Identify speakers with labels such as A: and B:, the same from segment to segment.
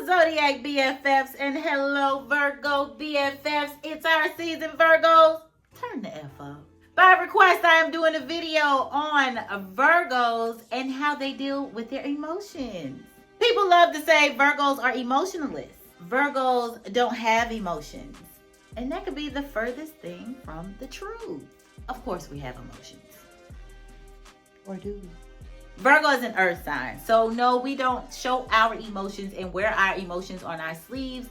A: Zodiac BFFs and hello Virgo BFFs. It's our season, Virgos. Turn the F up. By request, I am doing a video on Virgos and how they deal with their emotions. People love to say Virgos are emotionless. Virgos don't have emotions. And that could be the furthest thing from the truth. Of course we have emotions. Or do we? Virgo is an earth sign. So no, we don't show our emotions and wear our emotions on our sleeves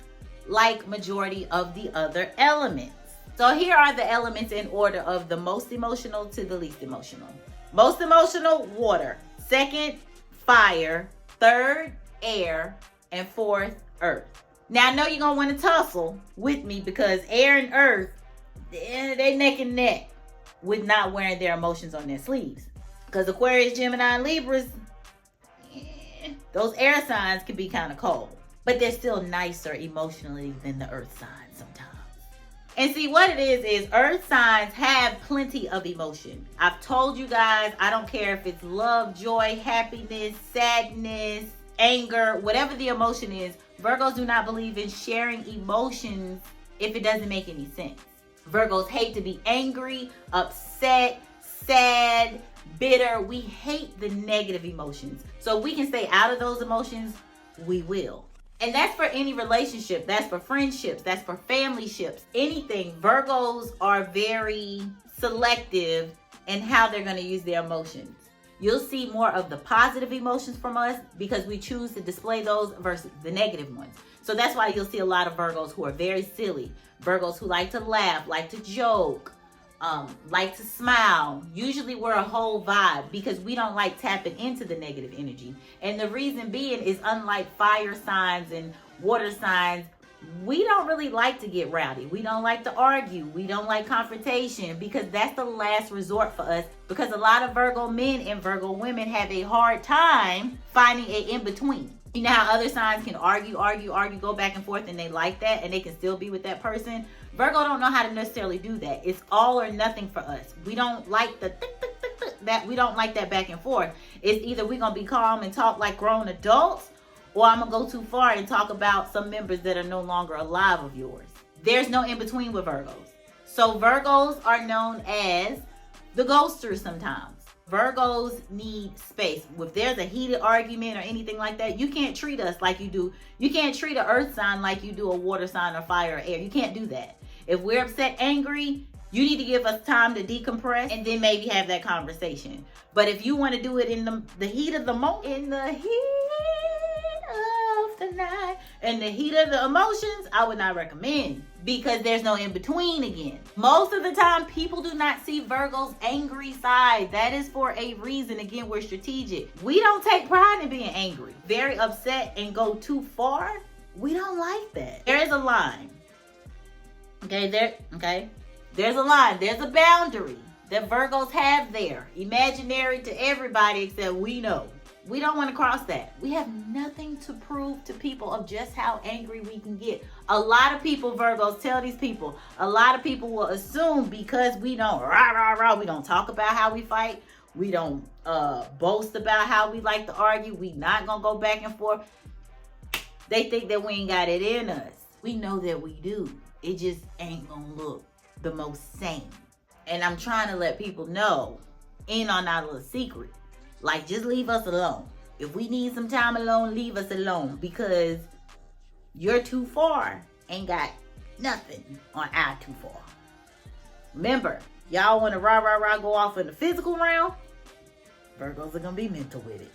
A: like majority of the other elements. So here are the elements in order of the most emotional to the least emotional. Most emotional, water. Second, fire. Third, air. And fourth, earth. Now I know you're going to want to tussle with me because air and earth, they neck and neck with not wearing their emotions on their sleeves. Because Aquarius, Gemini, and Libras, those air signs can be kind of cold. But they're still nicer emotionally than the earth signs sometimes. And see, what it is earth signs have plenty of emotion. I've told you guys, I don't care if it's love, joy, happiness, sadness, anger, whatever the emotion is, Virgos do not believe in sharing emotions if it doesn't make any sense. Virgos hate to be angry, upset, sad, bitter. We hate the negative emotions. So if we can stay out of those emotions, we will. And that's for any relationship. That's for friendships. That's for family ships. Anything. Virgos are very selective in how they're going to use their emotions. You'll see more of the positive emotions from us because we choose to display those versus the negative ones. So that's why you'll see a lot of Virgos who are very silly. Virgos who like to laugh, like to joke, like to smile. Usually we're a whole vibe because we don't like tapping into the negative energy. And the reason being is, unlike fire signs and water signs, we don't really like to get rowdy. We don't like to argue. We don't like confrontation because that's the last resort for us, because a lot of Virgo men and Virgo women have a hard time finding an in-between. You know how other signs can argue, go back and forth, and they like that and they can still be with that person? Virgo don't know how to necessarily do that. It's all or nothing for us. We don't like that. We don't like that back and forth. It's either we're going to be calm and talk like grown adults, or I'm going to go too far and talk about some members that are no longer alive of yours. There's no in between with Virgos. So Virgos are known as the ghosters sometimes. Virgos need space. If there's a heated argument or anything like that, you can't treat us like you do. You can't treat an earth sign like you do a water sign or fire or air. You can't do that. If we're upset, angry, you need to give us time to decompress and then maybe have that conversation. But if you want to do it in the heat of the moment, in the heat of the night, and the heat of the emotions, I would not recommend, because there's no in between again. Most of the time, people do not see Virgo's angry side. That is for a reason. Again, we're strategic. We don't take pride in being angry, very upset, and go too far. We don't like that. There is a line. There's a line. There's a boundary that Virgos have there. Imaginary to everybody except we know. We don't want to cross that. We have nothing to prove to people of just how angry we can get. A lot of people, Virgos, tell these people, a lot of people will assume because we don't we don't talk about how we fight. We don't boast about how we like to argue. We not going to go back and forth. They think that we ain't got it in us. We know that we do. It just ain't going to look the most sane. And I'm trying to let people know, ain't on our little secret. Like, just leave us alone. If we need some time alone, leave us alone. Because you're too far ain't got nothing on our too far. Remember, y'all want to go off in the physical realm? Virgos are going to be mental with it.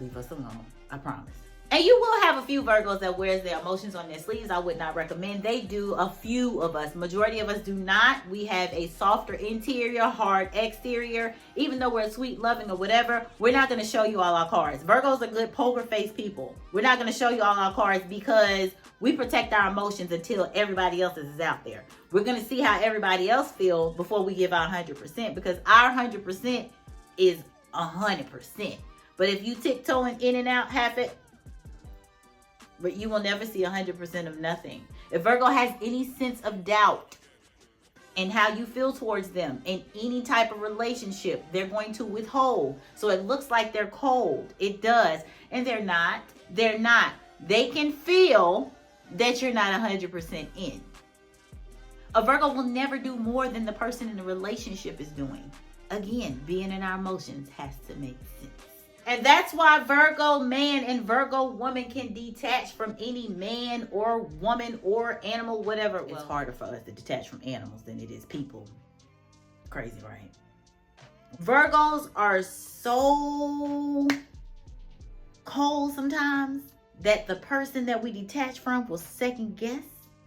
A: Leave us alone. I promise. And you will have a few Virgos that wears their emotions on their sleeves. I would not recommend. They do. A few of us. Majority of us do not. We have a softer interior, hard exterior. Even though we're sweet, loving, or whatever, we're not going to show you all our cards. Virgos are good poker face people. We're not going to show you all our cards because we protect our emotions until everybody else's is out there. We're going to see how everybody else feels before we give our 100%, because our 100% is 100%. But if you tiptoeing in and out, half it, but you will never see 100% of nothing. If Virgo has any sense of doubt in how you feel towards them in any type of relationship, they're going to withhold. So it looks like they're cold. It does. And they're not. They're not. they can feel that you're not 100% in. A Virgo will never do more than the person in the relationship is doing. Again, being in our emotions has to make sense. And that's why Virgo man and Virgo woman can detach from any man or woman or animal, whatever. It's harder for us to detach from animals than it is people. Crazy, right? Virgos are so cold sometimes that the person that we detach from will second guess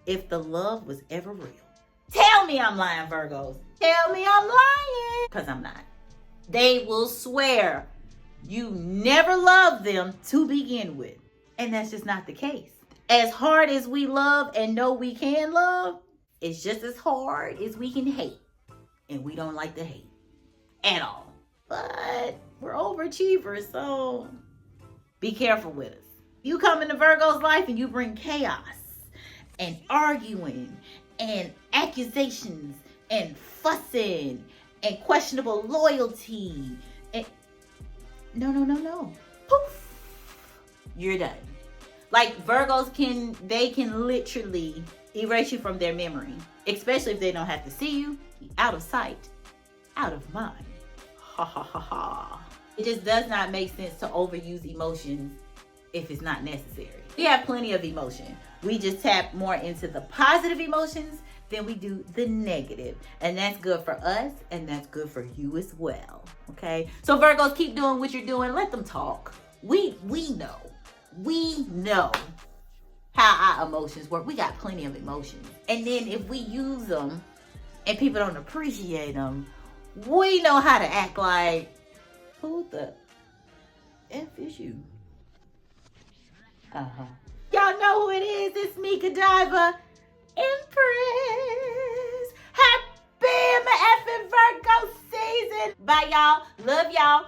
A: if the love was ever real. Tell me I'm lying, Virgos. Tell me I'm lying. Because I'm not. They will swear you never loved them to begin with. And that's just not the case. As hard as we love and know we can love, it's just as hard as we can hate. And we don't like to hate at all. But we're overachievers, so be careful with us. You come into Virgo's life and you bring chaos and arguing and accusations and fussing and questionable loyalty and no. Poof. You're done. Like Virgos can literally erase you from their memory, especially if they don't have to see you. Out of sight, out of mind. Ha ha ha ha. It just does not make sense to overuse emotions if it's not necessary. We have plenty of emotion. We just tap more into the positive emotions than we do the negative. And that's good for us and that's good for you as well. Okay? So Virgos, keep doing what you're doing. Let them talk. We know. We know how our emotions work. We got plenty of emotions. And then if we use them and people don't appreciate them, we know how to act like, who the F is you? Y'all know who it is. It's me, Godiva, Empress. Happy effing Virgo season. Bye, y'all. Love y'all.